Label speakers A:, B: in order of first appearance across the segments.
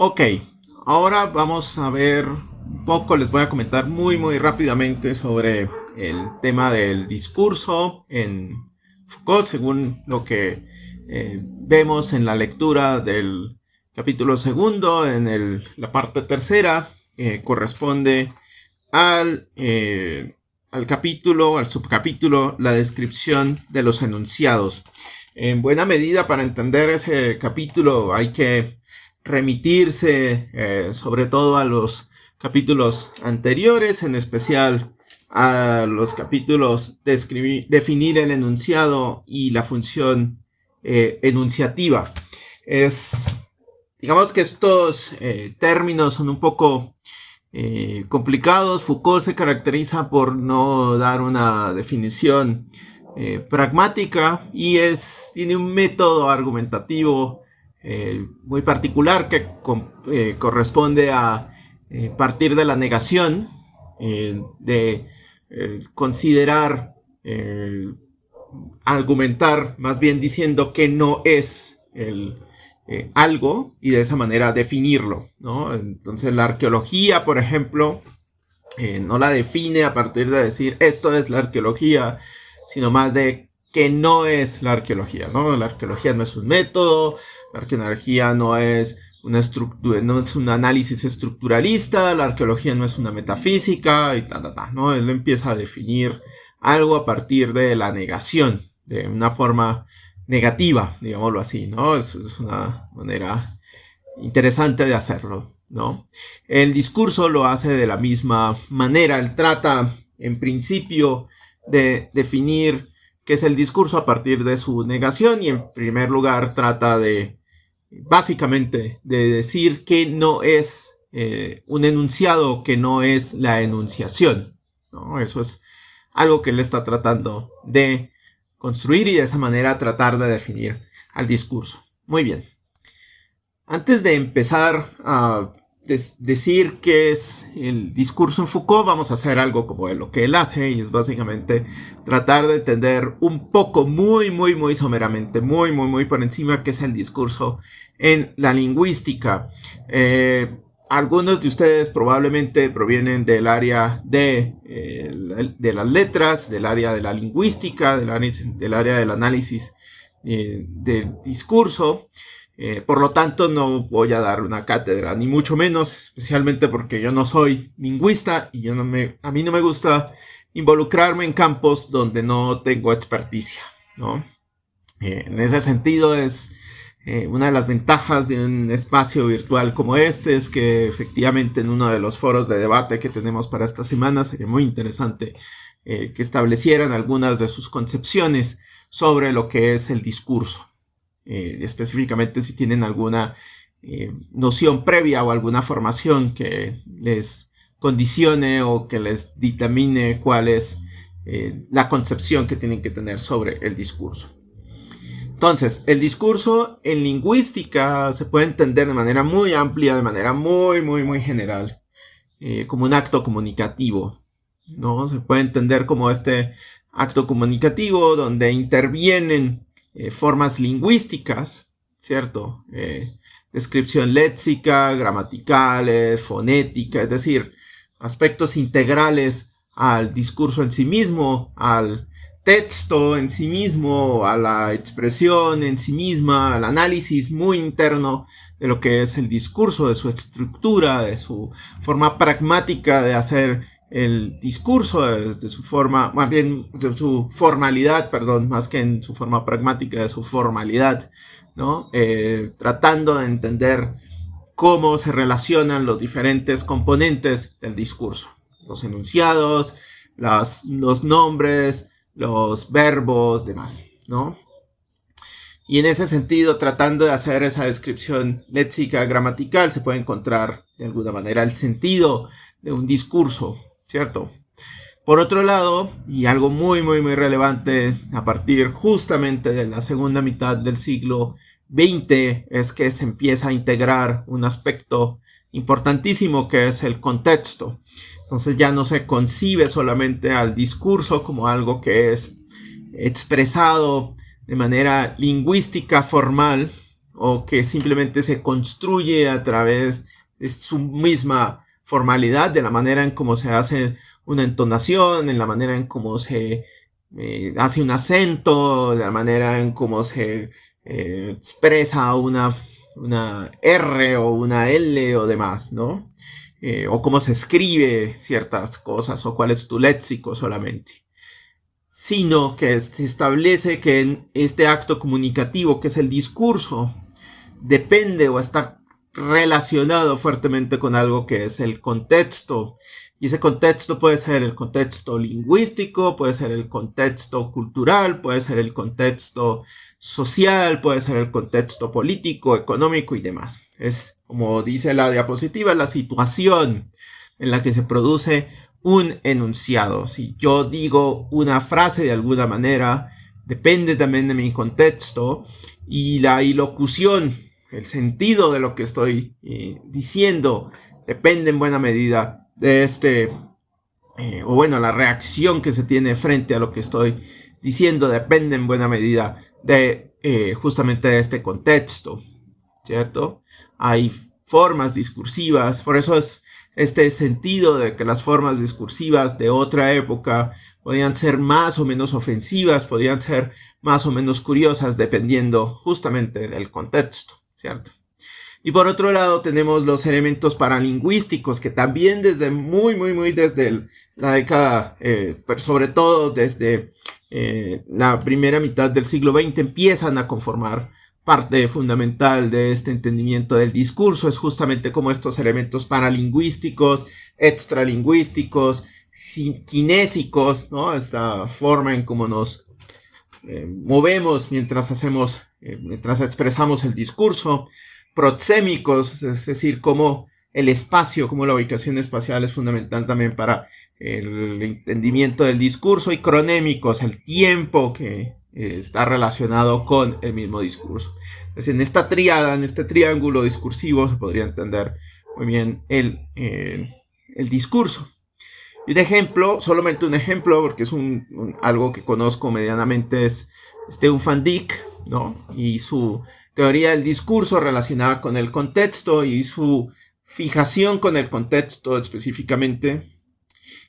A: Ok, ahora vamos a ver un poco, les voy a comentar muy rápidamente sobre el tema del discurso en Foucault, según lo que vemos en la lectura del capítulo segundo, la parte tercera, corresponde al capítulo, al subcapítulo, la descripción de los enunciados. En buena medida, para entender ese capítulo hay que remitirse sobre todo a los capítulos anteriores, en especial a los capítulos de definir el enunciado y la función enunciativa. Digamos que estos términos son un poco complicados. Foucault se caracteriza por no dar una definición pragmática y tiene un método argumentativo muy particular que corresponde a partir de la negación, de considerar, argumentar más bien diciendo que no es algo y de esa manera definirlo, ¿no? Entonces la arqueología, por ejemplo, no la define a partir de decir esto es la arqueología, sino más de que no es la arqueología, ¿no? La arqueología no es un método, la arqueología no es una estructura, no es un análisis estructuralista, la arqueología no es una metafísica y ¿no? Él empieza a definir algo a partir de la negación, de una forma negativa, digámoslo así, ¿no? Es una manera interesante de hacerlo, ¿no? El discurso lo hace de la misma manera. Él trata, en principio, de definir qué es el discurso a partir de su negación y, en primer lugar, trata de, básicamente, de decir que no es un enunciado, que no es la enunciación, ¿no? Eso es algo que él está tratando de construir y de esa manera tratar de definir al discurso. Muy bien. Antes de empezar a decir qué es el discurso en Foucault, vamos a hacer algo como lo que él hace, y es básicamente tratar de entender un poco, muy someramente, muy por encima, qué es el discurso en la lingüística. Algunos de ustedes probablemente provienen del área de las letras, del área de la lingüística, del área del análisis del discurso. Por lo tanto, no voy a dar una cátedra, ni mucho menos, especialmente porque yo no soy lingüista y a mí no me gusta involucrarme en campos donde no tengo experticia, ¿no? En ese sentido es una de las ventajas de un espacio virtual como este, es que efectivamente en uno de los foros de debate que tenemos para esta semana sería muy interesante que establecieran algunas de sus concepciones sobre lo que es el discurso. Específicamente si tienen alguna noción previa o alguna formación que les condicione o que les dictamine cuál es la concepción que tienen que tener sobre el discurso. Entonces, el discurso en lingüística se puede entender de manera muy amplia, de manera muy general, como un acto comunicativo, ¿no? Se puede entender como este acto comunicativo donde intervienen formas lingüísticas, ¿cierto? Descripción léxica, gramaticales, fonética, es decir, aspectos integrales al discurso en sí mismo, al texto en sí mismo, a la expresión en sí misma, al análisis muy interno de lo que es el discurso, de su estructura, de su forma pragmática de hacer el discurso, de su forma, más bien de su formalidad, perdón, más que en su forma pragmática, de su formalidad, ¿no? Tratando de entender cómo se relacionan los diferentes componentes del discurso, los enunciados, los nombres, los verbos, demás, ¿no? Y en ese sentido, tratando de hacer esa descripción léxica, gramatical, se puede encontrar de alguna manera el sentido de un discurso, ¿cierto? Por otro lado, y algo muy relevante a partir justamente de la segunda mitad del siglo XX, es que se empieza a integrar un aspecto importantísimo que es el contexto. Entonces ya no se concibe solamente al discurso como algo que es expresado de manera lingüística formal, o que simplemente se construye a través de su misma formalidad, de la manera en cómo se hace una entonación, en la manera en cómo se hace un acento, de la manera en cómo se expresa una R o una L o demás, ¿no? O cómo se escribe ciertas cosas, o cuál es tu léxico solamente. Sino que se establece que en este acto comunicativo, que es el discurso, depende o está relacionado fuertemente con algo que es el contexto. Y ese contexto puede ser el contexto lingüístico, puede ser el contexto cultural, puede ser el contexto social, puede ser el contexto político, económico y demás. Es, como dice la diapositiva, la situación en la que se produce un enunciado. Si yo digo una frase de alguna manera, depende también de mi contexto, y la ilocución, el sentido de lo que estoy diciendo, depende en buena medida de la reacción que se tiene frente a lo que estoy diciendo depende en buena medida de justamente de este contexto, ¿cierto? Hay formas discursivas, por eso es este sentido de que las formas discursivas de otra época podían ser más o menos ofensivas, podían ser más o menos curiosas, dependiendo justamente del contexto, ¿cierto? Y por otro lado tenemos los elementos paralingüísticos, que también desde muy desde la década, pero sobre todo desde la primera mitad del siglo XX, empiezan a conformar parte fundamental de este entendimiento del discurso. Es justamente como estos elementos paralingüísticos, extralingüísticos, kinésicos, ¿no? Esta forma en cómo nos movemos mientras expresamos el discurso, proxémicos, es decir, cómo el espacio, cómo la ubicación espacial es fundamental también para el entendimiento del discurso, y cronémicos, el tiempo que está relacionado con el mismo discurso. Es decir, en esta tríada, en este triángulo discursivo, se podría entender muy bien el discurso. Y de ejemplo, solamente un ejemplo, porque es algo que conozco medianamente, es Steven van Dijk, ¿no? Y su teoría del discurso relacionada con el contexto y su fijación con el contexto específicamente,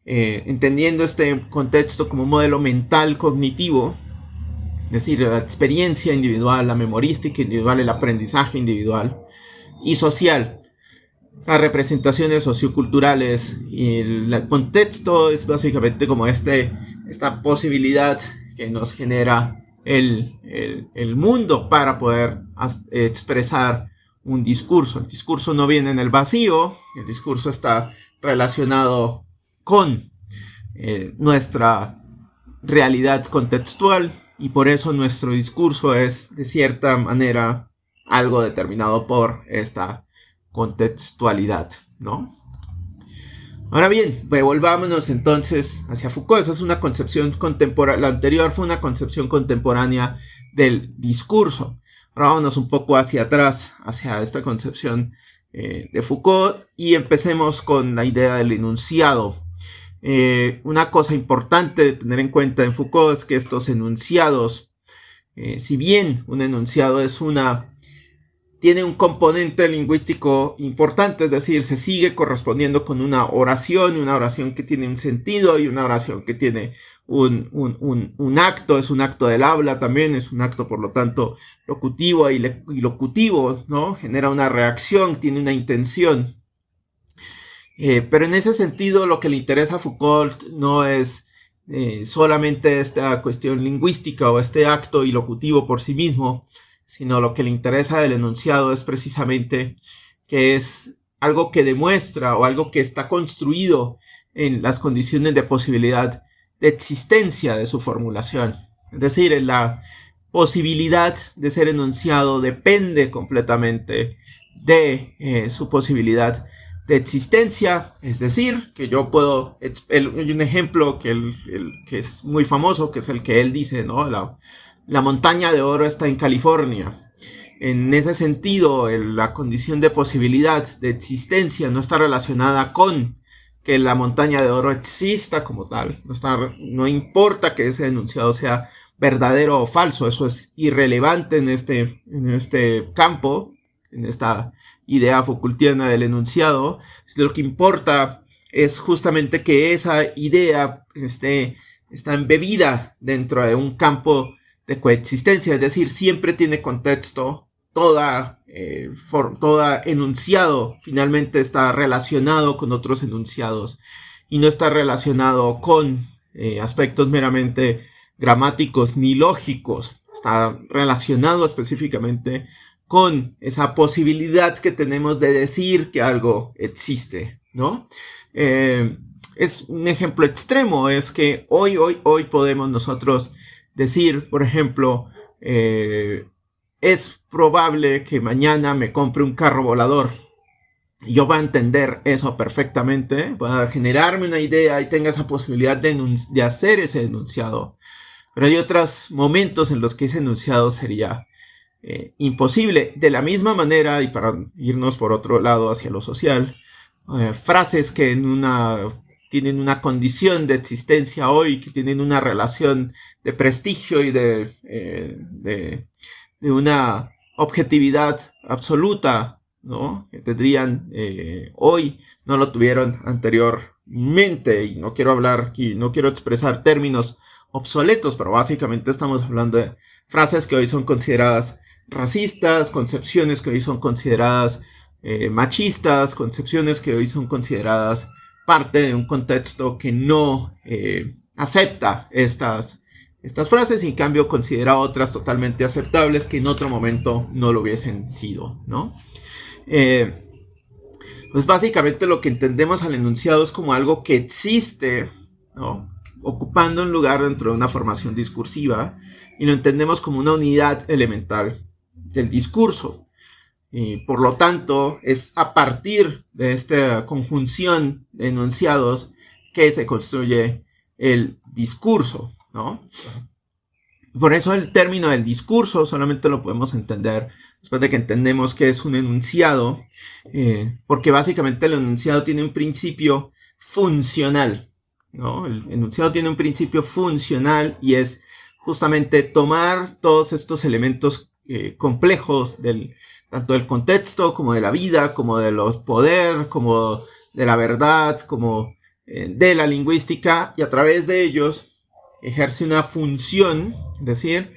A: entendiendo este contexto como un modelo mental cognitivo, es decir, la experiencia individual, la memorística individual, el aprendizaje individual y social, las representaciones socioculturales, y el contexto es básicamente como esta posibilidad que nos genera el mundo para poder expresar un discurso. El discurso no viene en el vacío, el discurso está relacionado con nuestra realidad contextual, y por eso nuestro discurso es de cierta manera algo determinado por esta contextualidad, ¿no? Ahora bien, volvámonos entonces hacia Foucault. Esa es una concepción contemporánea. La anterior fue una concepción contemporánea del discurso. Ahora vámonos un poco hacia atrás, hacia esta concepción de Foucault, y empecemos con la idea del enunciado. Una cosa importante de tener en cuenta en Foucault es que estos enunciados, si bien un enunciado tiene un componente lingüístico importante, es decir, se sigue correspondiendo con una oración que tiene un sentido, y una oración que tiene un acto, es un acto del habla también, es un acto por lo tanto locutivo y locutivo, ¿no? Genera una reacción, tiene una intención. Pero en ese sentido lo que le interesa a Foucault no es solamente esta cuestión lingüística o este acto ilocutivo por sí mismo, sino lo que le interesa del enunciado es precisamente que es algo que demuestra o algo que está construido en las condiciones de posibilidad de existencia de su formulación. Es decir, la posibilidad de ser enunciado depende completamente de su posibilidad de existencia, es decir, que yo puedo, hay un ejemplo que es muy famoso, que es el que él dice, ¿no? La montaña de oro está en California. En ese sentido, la condición de posibilidad de existencia no está relacionada con que la montaña de oro exista como tal. No importa que ese enunciado sea verdadero o falso, eso es irrelevante en este campo, en esta idea Foucaultiana del enunciado. Lo que importa es justamente que esa idea está embebida dentro de un campo de coexistencia, es decir, siempre tiene contexto. Toda enunciado finalmente está relacionado con otros enunciados y no está relacionado con aspectos meramente gramáticos ni lógicos. Está relacionado específicamente con esa posibilidad que tenemos de decir que algo existe, ¿no? Es un ejemplo extremo, es que hoy podemos nosotros decir, por ejemplo, es probable que mañana me compre un carro volador. Yo voy a entender eso perfectamente, voy a generarme una idea y tenga esa posibilidad de hacer ese enunciado. Pero hay otros momentos en los que ese enunciado sería imposible. De la misma manera, y para irnos por otro lado hacia lo social, frases que tienen una condición de existencia hoy, que tienen una relación de prestigio y de una objetividad absoluta, ¿no? Que tendrían hoy, no lo tuvieron anteriormente, y no quiero hablar aquí, no quiero expresar términos obsoletos, pero básicamente estamos hablando de frases que hoy son consideradas racistas, concepciones que hoy son consideradas machistas, concepciones que hoy son consideradas parte de un contexto que no acepta estas frases y en cambio considera otras totalmente aceptables que en otro momento no lo hubiesen sido, ¿no? Pues básicamente lo que entendemos al enunciado es como algo que existe, ¿no? Ocupando un lugar dentro de una formación discursiva, y lo entendemos como una unidad elemental del discurso. Y por lo tanto, es a partir de esta conjunción de enunciados que se construye el discurso, ¿no? Por eso el término del discurso solamente lo podemos entender después de que entendemos que es un enunciado, porque básicamente el enunciado tiene un principio funcional, ¿no? El enunciado tiene un principio funcional y es justamente tomar todos estos elementos complejos tanto del contexto como de la vida, como de los poder, como de la verdad, como de la lingüística, y a través de ellos ejerce una función, es decir,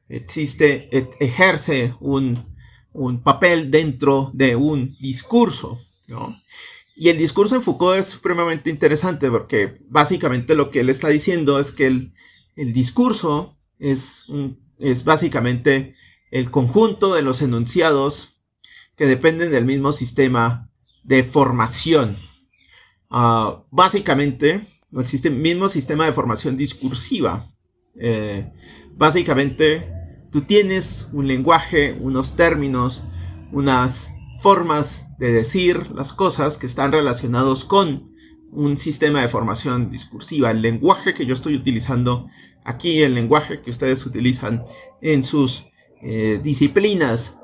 A: ejerce un papel dentro de un discurso, ¿no? Y el discurso en Foucault es supremamente interesante porque básicamente lo que él está diciendo es que el discurso es básicamente el conjunto de los enunciados que dependen del mismo sistema de formación. Básicamente, el mismo sistema de formación discursiva. Básicamente, tú tienes un lenguaje, unos términos, unas formas de decir las cosas que están relacionados con un sistema de formación discursiva. El lenguaje que yo estoy utilizando aquí, el lenguaje que ustedes utilizan en sus disciplinas,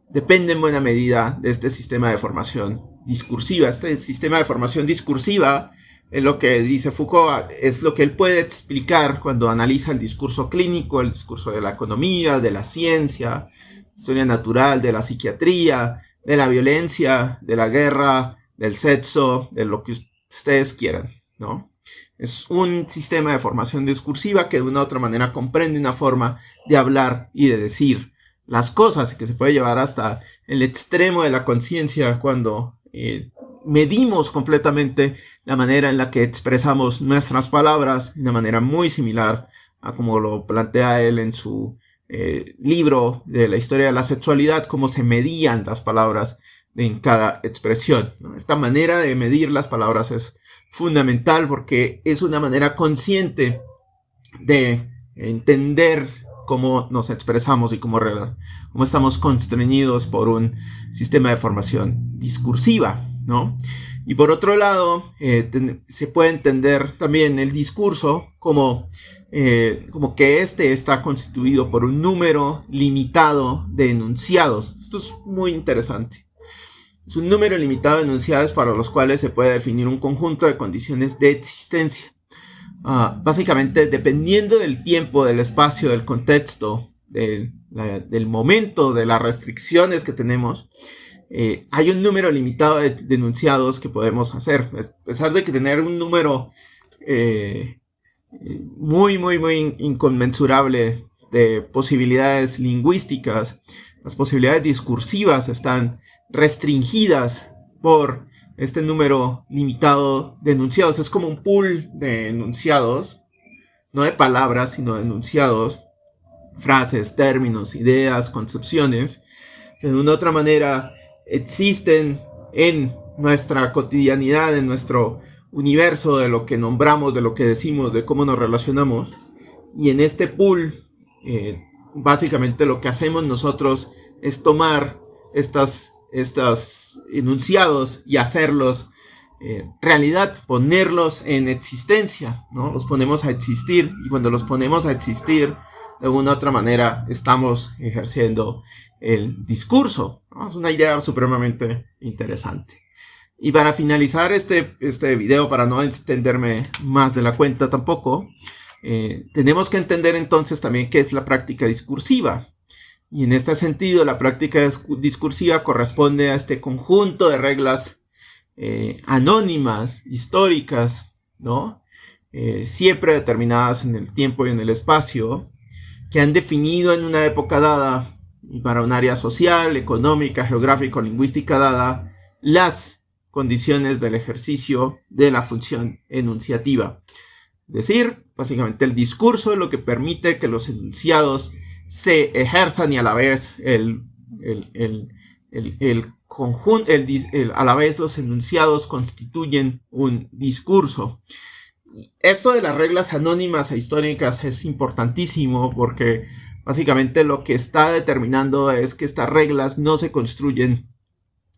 A: depende en buena medida de este sistema de formación discursiva. Este sistema de formación discursiva es lo que dice Foucault, es lo que él puede explicar cuando analiza el discurso clínico, el discurso de la economía, de la ciencia, historia natural, de la psiquiatría, de la violencia, de la guerra, del sexo, de lo que ustedes quieran, ¿no? Es un sistema de formación discursiva que de una u otra manera comprende una forma de hablar y de decir las cosas, que se puede llevar hasta el extremo de la conciencia cuando medimos completamente la manera en la que expresamos nuestras palabras de una manera muy similar a como lo plantea él en su libro de la historia de la sexualidad, cómo se medían las palabras en cada expresión, ¿no? Esta manera de medir las palabras es fundamental porque es una manera consciente de entender cómo nos expresamos y cómo estamos constreñidos por un sistema de formación discursiva, ¿no? Y por otro lado, se puede entender también el discurso como que está constituido por un número limitado de enunciados. Esto es muy interesante. Es un número limitado de enunciados para los cuales se puede definir un conjunto de condiciones de existencia. básicamente dependiendo del tiempo, del espacio, del contexto, del momento, de las restricciones que tenemos, hay un número limitado de enunciados que podemos hacer. A pesar de que tener un número muy inconmensurable de posibilidades lingüísticas, las posibilidades discursivas están restringidas por este número limitado de enunciados. Es como un pool de enunciados, no de palabras, sino de enunciados, frases, términos, ideas, concepciones, que de una u otra manera existen en nuestra cotidianidad, en nuestro universo, de lo que nombramos, de lo que decimos, de cómo nos relacionamos. Y en este pool, básicamente lo que hacemos nosotros es tomar estos enunciados y hacerlos realidad, ponerlos en existencia, ¿no? Los ponemos a existir, y cuando los ponemos a existir, de una u otra manera estamos ejerciendo el discurso, ¿no? Es una idea supremamente interesante. Y para finalizar este video, para no extenderme más de la cuenta tampoco, tenemos que entender entonces también qué es la práctica discursiva. Y en este sentido, la práctica discursiva corresponde a este conjunto de reglas anónimas, históricas, ¿no? Siempre determinadas en el tiempo y en el espacio, que han definido en una época dada y para un área social, económica, geográfica o lingüística dada las condiciones del ejercicio de la función enunciativa. Es decir, básicamente el discurso es lo que permite que los enunciados se ejerzan y a la vez a la vez los enunciados constituyen un discurso. Esto de las reglas anónimas e históricas es importantísimo porque básicamente lo que está determinando es que estas reglas no se construyen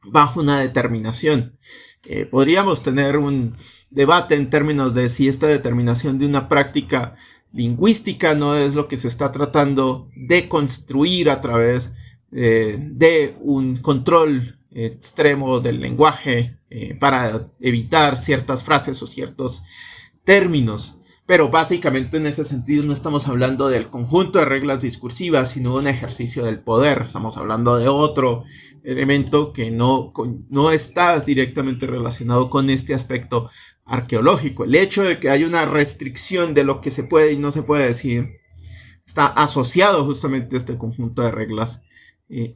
A: bajo una determinación. Podríamos tener un debate en términos de si esta determinación de una práctica lingüística no es lo que se está tratando de construir a través de un control extremo del lenguaje para evitar ciertas frases o ciertos términos. Pero básicamente en ese sentido no estamos hablando del conjunto de reglas discursivas, sino de un ejercicio del poder. Estamos hablando de otro elemento que no está directamente relacionado con este aspecto arqueológico. El hecho de que haya una restricción de lo que se puede y no se puede decir está asociado justamente a este conjunto de reglas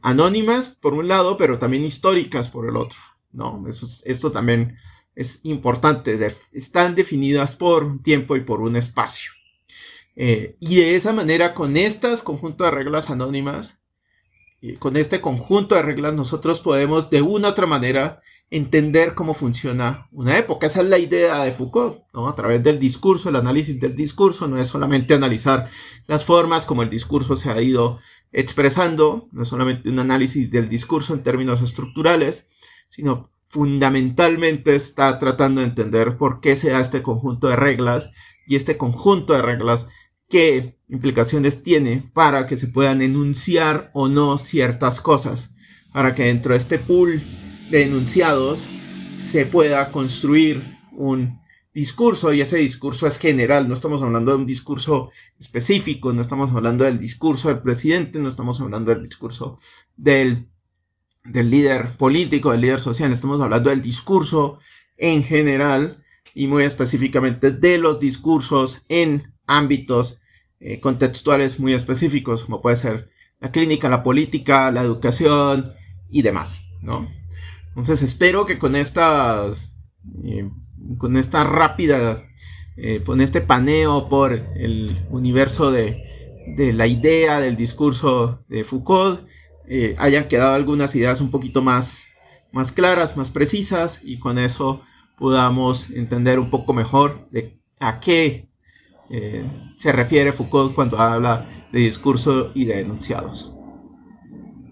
A: anónimas por un lado, pero también históricas por el otro, ¿no? Esto también es importante. Están definidas por un tiempo y por un espacio. Y de esa manera, con estos conjuntos de reglas anónimas, con este conjunto de reglas, nosotros podemos de una u otra manera entender cómo funciona una época. Esa es la idea de Foucault, ¿no? A través del discurso, el análisis del discurso, no es solamente analizar las formas como el discurso se ha ido expresando, no es solamente un análisis del discurso en términos estructurales, sino fundamentalmente está tratando de entender por qué se da este conjunto de reglas y este conjunto de reglas qué implicaciones tiene para que se puedan enunciar o no ciertas cosas, para que dentro de este pool de enunciados se pueda construir un discurso, y ese discurso es general. No estamos hablando de un discurso específico, no estamos hablando del discurso del presidente, no estamos hablando del discurso del líder político, del líder social, estamos hablando del discurso en general y muy específicamente de los discursos en ámbitos contextuales muy específicos, como puede ser la clínica, la política, la educación y demás, ¿no? Entonces espero que con esta rápida, con este paneo por el universo de la idea del discurso de Foucault, hayan quedado algunas ideas un poquito más claras, más precisas, y con eso podamos entender un poco mejor de a qué se refiere Foucault cuando habla de discurso y de enunciados.